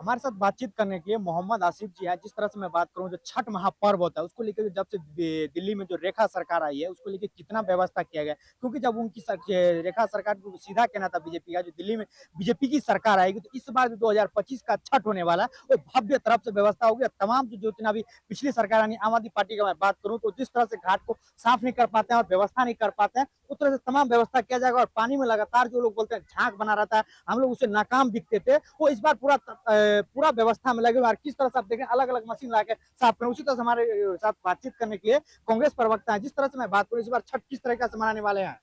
हमारे साथ बातचीत करने के लिए मोहम्मद आसिफ जी हैं। जिस तरह से मैं बात करूं, जो छठ महापर्व होता है उसको लेकर जब से दिल्ली में जो रेखा सरकार आई है उसको लेकर कितना व्यवस्था किया गया, क्योंकि जब उनकी रेखा सरकार को सीधा कहना था बीजेपी का, जो दिल्ली में बीजेपी की सरकार आएगी तो इस बार जो 2025 का छठ होने वाला है वो भव्य तरफ से व्यवस्था होगी। तमाम जो जितना भी पिछली सरकार यानी आम आदमी पार्टी का मैं बात करूं तो जिस तरह से घाट को साफ नहीं कर पाते हैं और व्यवस्था नहीं कर पाते हैं, उस तरह से तमाम व्यवस्था किया जाएगा। और पानी में लगातार जो लोग बोलते हैं झांक बना रहता है, हम लोग उसे नाकाम दिखते थे, वो इस बार पूरा व्यवस्था में लगे हुए। और किस तरह से आप देखें अलग अलग मशीन ला के साफ करें। उसी तरह से हमारे साथ बातचीत करने के लिए कांग्रेस प्रवक्ता है। जिस तरह से मैं बात करूं, इस बार छठ किस तरह से मनाने वाले हैं?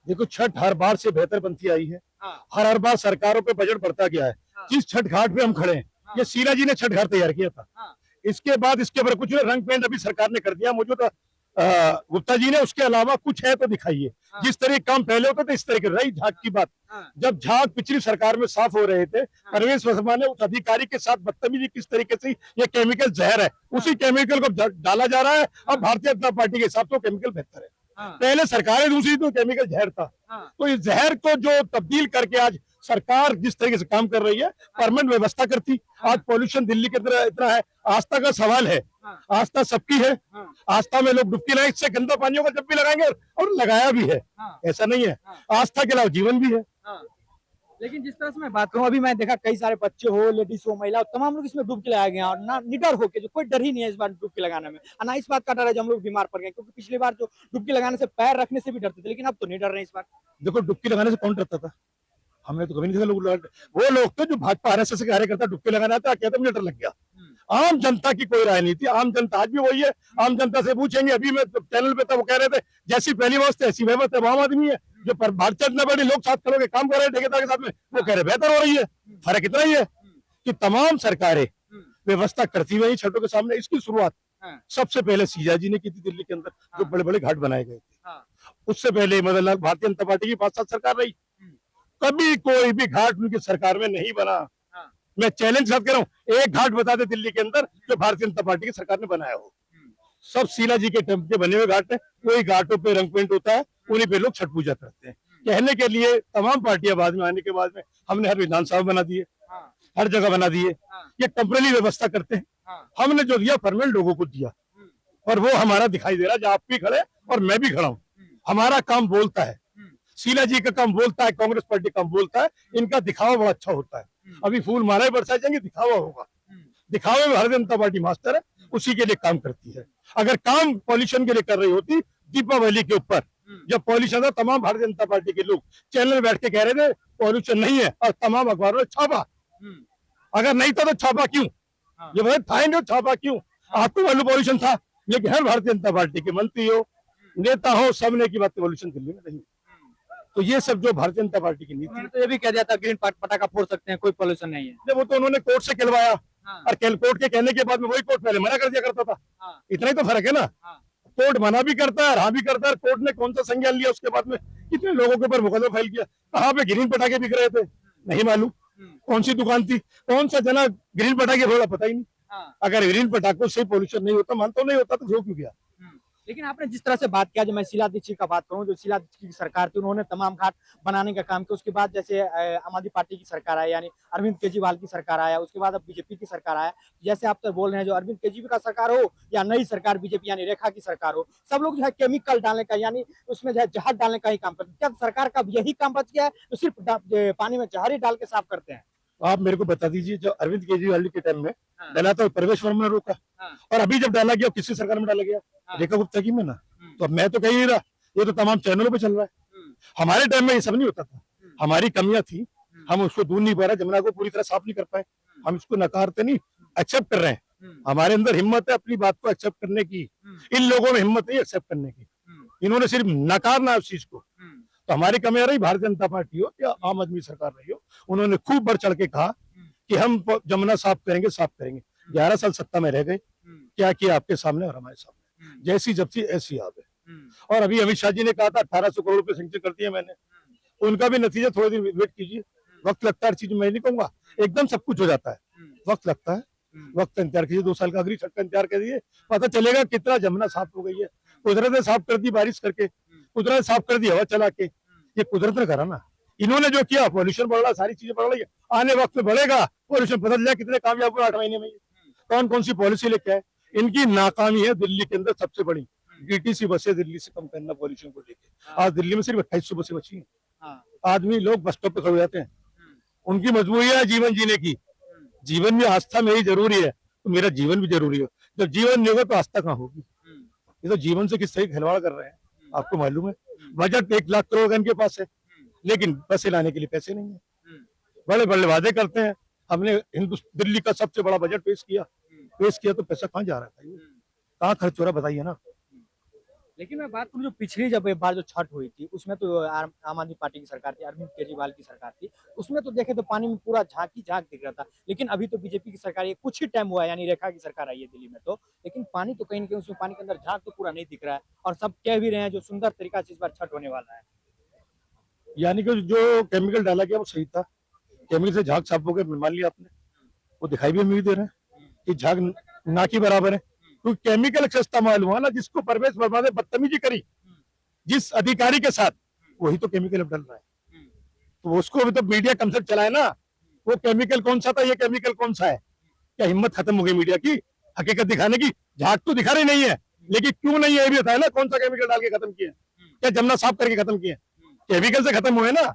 देखो, छठ हर बार से बेहतर बनती आई है। हाँ, हर बार सरकारों पे बजट बढ़ता गया है। हाँ, जिस छठ घाट पे हम खड़े हैं, हाँ, ये शीला जी ने छठ घाट तैयार किया था। हाँ, इसके बाद इसके ऊपर कुछ रंग पेंट अभी सरकार ने कर दिया। मुझे तो गुप्ता जी ने उसके अलावा कुछ है तो दिखाइए। हाँ, जिस तरह के काम पहले होते थे इस तरह के रही झाग की बात। हाँ, जब झाग पिछली सरकार में साफ हो रहे थे, हाँ, परवेश वर्मा ने उस अधिकारी के साथ बदतमीजी किस तरीके से, ये केमिकल जहर है, उसी केमिकल को डाला जा रहा है। अब भारतीय जनता पार्टी के हिसाब से केमिकल बेहतर है। हाँ, पहले सरकारें दूसरी तो केमिकल जहर था। हाँ, तो इस जहर को जो तब्दील करके आज सरकार जिस तरीके से काम कर रही है, परमानेंट व्यवस्था करती। आज पॉल्यूशन दिल्ली के अंदर इतना है, आस्था का सवाल है। हाँ, आस्था सबकी है, हाँ, आस्था में लोग डुबकी लगाए, इससे गंदा पानियों का जब भी लगाएंगे, और लगाया भी है, हाँ, ऐसा नहीं है। हाँ, आस्था के अलावा जीवन भी है। हाँ। लेकिन जिस तरह से मैं बात करूं, अभी मैं देखा कई सारे बच्चे हो, लेडीज हो, महिला हो, तमाम लोग इसमें डुबकी लगाए गए हैं। और ना निडर होके, जो कोई डर ही नहीं है इस बार डुबकी लगाने में, और ना इस बात का डर है जो हम लोग बीमार पड़ गए, क्योंकि पिछली बार जो डुबकी लगाने से पैर रखने से भी डरते थे, लेकिन अब तो नहीं डर रहे इस बार। देखो, डुबकी लगाने से कौन डरता था? हमने तो कभी नहीं देखा वो लोग थे जो भाजपा आरएसएस के कार्यकर्ता डुबकी लगाना था, कहते मुझे डर लग गया। आम जनता की कोई राय नहीं थी। आम जनता आज भी वही है। आम जनता से पूछेंगे, अभी मैं चैनल पे था, वो कह रहे थे जैसी पहली व्यवस्था ऐसी व्यवस्था। आम आदमी है जो भारतीय जनता पार्टी लोग साथ खड़े होकर काम कर रहे हैं ठेकेदार के साथ में, वो कह रहे बेहतर हो रही है। फर्क इतना ही है कि तमाम सरकारें व्यवस्था करती हुई छठों के सामने। इसकी शुरुआत सबसे पहले सीजा जी ने की थी दिल्ली के अंदर, जो बड़े बड़े घाट बनाए गए थे। उससे पहले मतलब भारतीय जनता पार्टी की 5-7 सरकार रही, कभी कोई भी घाट उनकी सरकार में नहीं बना। मैं चैलेंज साथ कर रहा हूँ, एक घाट बता दे दिल्ली के अंदर जो भारतीय जनता पार्टी की सरकार ने बनाया हो। सब शीला जी के टेम्प के बने हुए घाट है। वही घाटों पे रंग पेंट होता है, उन्हीं पे लोग छठ पूजा करते हैं। कहने के लिए तमाम पार्टियां बाद में आने के बाद में हमने हर विधानसभा बना दिए, हर जगह बना दिए। ये टेम्परेरी व्यवस्था करते हैं। हमने जो दिया परमानेंट लोगों को दिया, और वो हमारा दिखाई दे रहा है। जब आप भी खड़े और मैं भी खड़ा हूँ, हमारा काम बोलता है। शीला जी का काम बोलता है, कांग्रेस पार्टी काम बोलता है। इनका दिखावा बड़ा अच्छा होता है। अभी फूल मालाएं बरसाए जाएंगे, दिखावा होगा। दिखावे में भारतीय जनता पार्टी मास्टर है, उसी के लिए काम करती है। अगर काम पॉल्यूशन के लिए कर रही होती, दीपावली के ऊपर जब पॉल्यूशन था, तमाम भारतीय जनता पार्टी के लोग चैनल में बैठ के कह रहे थे पॉल्यूशन नहीं है, और तमाम अखबारों ने छापा। अगर नहीं था तो छापा क्यों? ये बताए था नहीं, छापा क्यों? आपको मालूम पॉल्यूशन था, लेकिन हर भारतीय जनता पार्टी के मंत्री हो, नेता हो, सबने की बात पॉल्यूशन दिल्ली में नहीं। तो ये सब जो भारतीय जनता पार्टी की नीति, तो ये भी कह दिया था ग्रीन पटाखा फोड़ सकते हैं, कोई पॉल्यूशन नहीं है। वो तो उन्होंने कोर्ट से कहलवाया, और कोर्ट के कहने के बाद में वही कोर्ट पहले मना कर दिया करता था। इतना ही तो फर्क है ना। कोर्ट मना भी करता है, हाँ भी करता है। कोर्ट ने कौन सा संज्ञान लिया उसके बाद में? कितने लोगों के ऊपर मुकदमा फाइल किया। कहाँ पे ग्रीन पटाखे बिक रहे थे नहीं मालूम, कौन सी दुकान थी, कौन सा जना ग्रीन पटाखे फोड़ा, पता ही नहीं। अगर ग्रीन पटाखों से पॉल्यूशन नहीं होता, मानता नहीं होता, तो क्यों गया? लेकिन आपने जिस तरह से बात किया, जो मैं शीला दीक्षित का बात करूं, जो शीला दीक्षित की सरकार थी, उन्होंने तमाम घाट बनाने का काम किया। उसके बाद जैसे आम आदमी पार्टी की सरकार आई, यानी अरविंद केजरीवाल की सरकार आया, उसके बाद अब बीजेपी की सरकार आया। जैसे आप तो बोल रहे हैं, जो अरविंद केजरीवाल का सरकार हो या नई सरकार बीजेपी यानी रेखा की सरकार हो, सब लोग जो है केमिकल डालने का, यानी उसमें जो है जहर डालने का ही काम करते हैं। क्या सरकार का यही काम बच गया है, तो सिर्फ पानी में जहर ही डाल के साफ करते हैं? आप मेरे को बता दीजिए, जो अरविंद केजरीवाल के टाइम में डाला था, परवेश वर्मा ने रोका, और अभी जब डाला गया किसी सरकार में डाला गया, रेखा गुप्ता की में ना। तो मैं तो कह ही रहा, ये तो तमाम चैनलों पे चल रहा है। हमारे टाइम में ये सब नहीं होता था। हमारी कमियां थी, हम उसको दूर नहीं पा रहे, जमुना को पूरी तरह साफ नहीं कर पाए। हम इसको नकारते नहीं, एक्सेप्ट कर रहे हैं। हमारे अंदर हिम्मत है अपनी बात को एक्सेप्ट करने की। इन लोगों में हिम्मत नहीं एक्सेप्ट करने की, इन्होंने सिर्फ नकारना है उस चीज को। तो हमारी कमियां रही, भारतीय जनता पार्टी हो या आम आदमी सरकार रही हो, उन्होंने खूब बढ़ चढ़ के कहा कि हम जमुना साफ करेंगे, साफ करेंगे। 11 साल सत्ता में रह गए, क्या किया आपके सामने और हमारे सामने? जैसी जब थी ऐसी याद है। और अभी अमित शाह जी ने कहा था 1800 करोड़ रुपए सैंक्शन कर दिए मैंने, उनका भी नतीजा थोड़ी दिन वेट कीजिए। वक्त लगता है हर चीज, मैं नहीं कहूंगा एकदम सब कुछ हो जाता है, वक्त लगता है। वक्त का इंतजार कीजिए, 2 साल का अगली छठ का इंतजार करिए, पता चलेगा कितना जमुना साफ हो गई है। कुदरत ने साफ कर दी बारिश करके, कुदरत ने साफ कर दी हवा चला के, ये कुदरत ने करा ना। इन्होंने जो किया, पॉल्यूशन बढ़ रहा, सारी चीजें बढ़ रही है, आने वक्त में बढ़ेगा, पॉल्यूशन बदल जाए, कितने कामयाब हुए 8 महीने में, कौन कौन सी पॉलिसी लेके आए। इनकी नाकामी है दिल्ली के अंदर सबसे बड़ी, डीटीसी बसें दिल्ली से कम करना पॉल्यूशन को लेके। आज दिल्ली में सिर्फ 2800 बसें बची हैं। हाँ, आदमी लोग बस स्टॉप पे खड़े हो जाते हैं, उनकी मजबूरी है जीवन जीने की। जीवन में आस्था मेरी जरूरी है, तो मेरा जीवन भी जरूरी है। जब जीवन नहीं होगा तो आस्था कहाँ होगी। ये तो जीवन से किस तरह खिलवाड़ कर रहे हैं, आपको मालूम है। बजट 1 लाख करोड़ का इनके पास है, लेकिन बसें लाने के लिए पैसे नहीं है। बड़े बड़े वादे करते हैं। हमने दिल्ली का सबसे बड़ा बजट पेश किया तो पैसा कहाँ जा रहा है, कहाँ खर्च हो रहा है, बताइए ना। लेकिन मैं बात करूं जो पिछली जब एक बार जो छठ हुई थी उसमें तो आम आदमी पार्टी की सरकार थी, अरविंद केजरीवाल की सरकार थी, उसमें तो देखे तो पानी में पूरा झांक ही झांक दिख रहा था। लेकिन अभी तो बीजेपी की सरकार, ये कुछ ही टाइम हुआ है, यानी रेखा की सरकार आई है दिल्ली में, तो लेकिन पानी तो कहीं ना कहीं उसमें पानी के अंदर झांक तो पूरा नहीं दिख रहा है। और सब कह भी रहे हैं जो सुंदर तरीका से इस बार छठ होने वाला है। यानी कि जो केमिकल डाला गया वो सही था, केमिकल से झाग साफ हो गए, मान लिया आपने, वो दिखाई भी हमें भी दे रहे हैं कि झाग ना के बराबर है। तो केमिकल सस्ता मालूम हुआ ना, जिसको परवेश वर्मा ने बदतमीजी करी जिस अधिकारी के साथ, वही तो केमिकल अब डल रहा है। तो उसको भी तो मीडिया कम से कम चलाए ना, वो केमिकल कौन सा था, ये केमिकल कौन सा है। क्या हिम्मत खत्म हो गई मीडिया की हकीकत दिखाने की। झाग तो दिखा रही नहीं है, लेकिन क्यों नहीं है ये भी बताया ना, कौन सा केमिकल डाल के खत्म किया, क्या जमना साफ करके खत्म किया, केमिकल से खत्म हुए ना।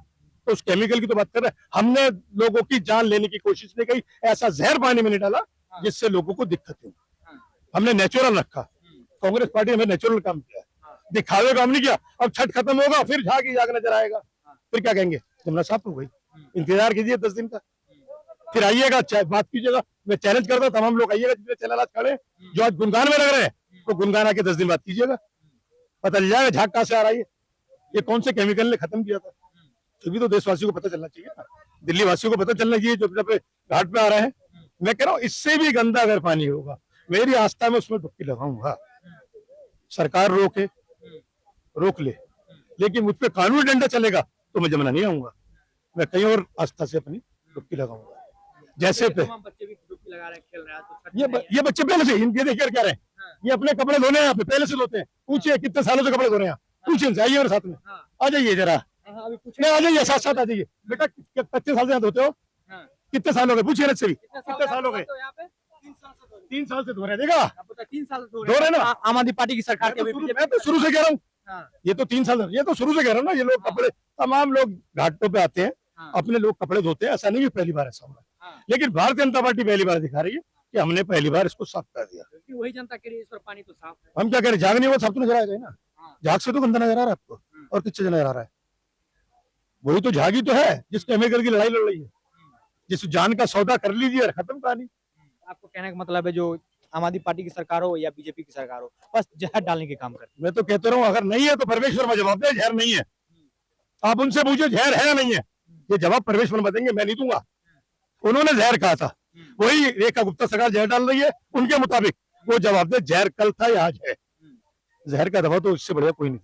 तो उस केमिकल की तो बात कर रहे हैं। हमने लोगों की जान लेने की कोशिश नहीं की, ऐसा जहर पानी में नहीं डाला जिससे लोगों को दिक्कत हो। हमने नेचुरल रखा, कांग्रेस पार्टी ने नेचुरल काम किया, दिखावे काम नहीं किया। अब छठ खत्म होगा फिर झाग ही झाग नजर आएगा, फिर क्या कहेंगे, जमुना साफ हो गई। इंतजार कीजिए 10 दिन का, फिर आइएगा, बात कीजिएगा। मैं चैलेंज करता हूं तमाम लोग, आइएगा जितने चैनल आज खड़े जो आज गुनगान में लग रहे हैं, तो गुनगान आके 10 दिन बात कीजिएगा, पता चल जाएगा झाग कहां से आ रही है, ये कौन से केमिकल ने खत्म किया था। तो भी तो देशवासियों को पता चलना चाहिए ना, दिल्ली वासियों को पता चलना चाहिए जो अपने घाट पे आ रहे हैं। मैं कह रहा हूँ इससे भी गंदा अगर पानी होगा, मेरी आस्था में उसमें डुबकी लगाऊंगा। सरकार रोक ले, लेकिन मुझ पे कानूनी डंडा चलेगा तो मैं जमुना नहीं आऊंगा, मैं कहीं और आस्था से अपनी डुबकी लगाऊंगा। जैसे पे बच्चे भी डुबकी लगा रहे हैं, खेल रहे हैं, तो छठ ये बच्चे पहले से इनके देखिए क्या रहे हैं, ये अपने कपड़े धोने हैं यहाँ पे, पहले से धोते हैं। पूछिए कितने सालों से कपड़े धो रहे हैं, पूछिए इनसे, आइए मेरे साथ में, आ जाइए जरा, अभी कुछ नहीं आ जाइए, साथ साथ आ जाइए। बेटा 25 साल से यहाँ धोते हो, कितने साल हो गए, पूछिए से भी कितने साल हो गए। 3 साल से धो रहे हैं, देखा 3 साल से धो रहे हैं ना। आम आदमी पार्टी की सरकार के मैं तो शुरू से कह रहा हूँ, ये तो 3 साल, ये तो शुरू से कह रहा हूँ ना। ये लोग कपड़े, तमाम लोग घाटों पे आते हैं, अपने लोग कपड़े धोते हैं, ऐसा नहीं है पहली बार ऐसा हो रहा है। लेकिन भारतीय जनता पार्टी पहली बार दिखा रही है कि हमने पहली बार इसको साफ कर दिया। वही जनता के लिए इस पर पानी तो साफ है। हम क्या कह रहे हैं, झाग नहीं हुआ, साफ तो नजर आएगा ना, झाग से तो गंदा नजर आ रहा है आपको, और किससे नजर आ रहा है, वही तो झाग ही तो है जिस केमिकल की लड़ाई लड़ रही है, जिस जान का सौदा कर लीजिए और खत्म कहानी। आपको कहने का मतलब है जो आम आदमी पार्टी की सरकार हो या बीजेपी की सरकार हो, बस जहर डालने के काम करती है। मैं तो कहता हूँ अगर नहीं है तो परवेश वर्मा जवाब दे, जहर नहीं है। आप उनसे पूछो जहर है या नहीं है, ये जवाब परवेश वर्मा देंगे, मैं नहीं दूंगा। उन्होंने जहर कहा था, वही रेखा गुप्ता सरकार जहर डाल रही है, उनके मुताबिक वो जवाब दे जहर कल था या आज है। जहर का दवा तो इससे बढ़िया कोई नहीं।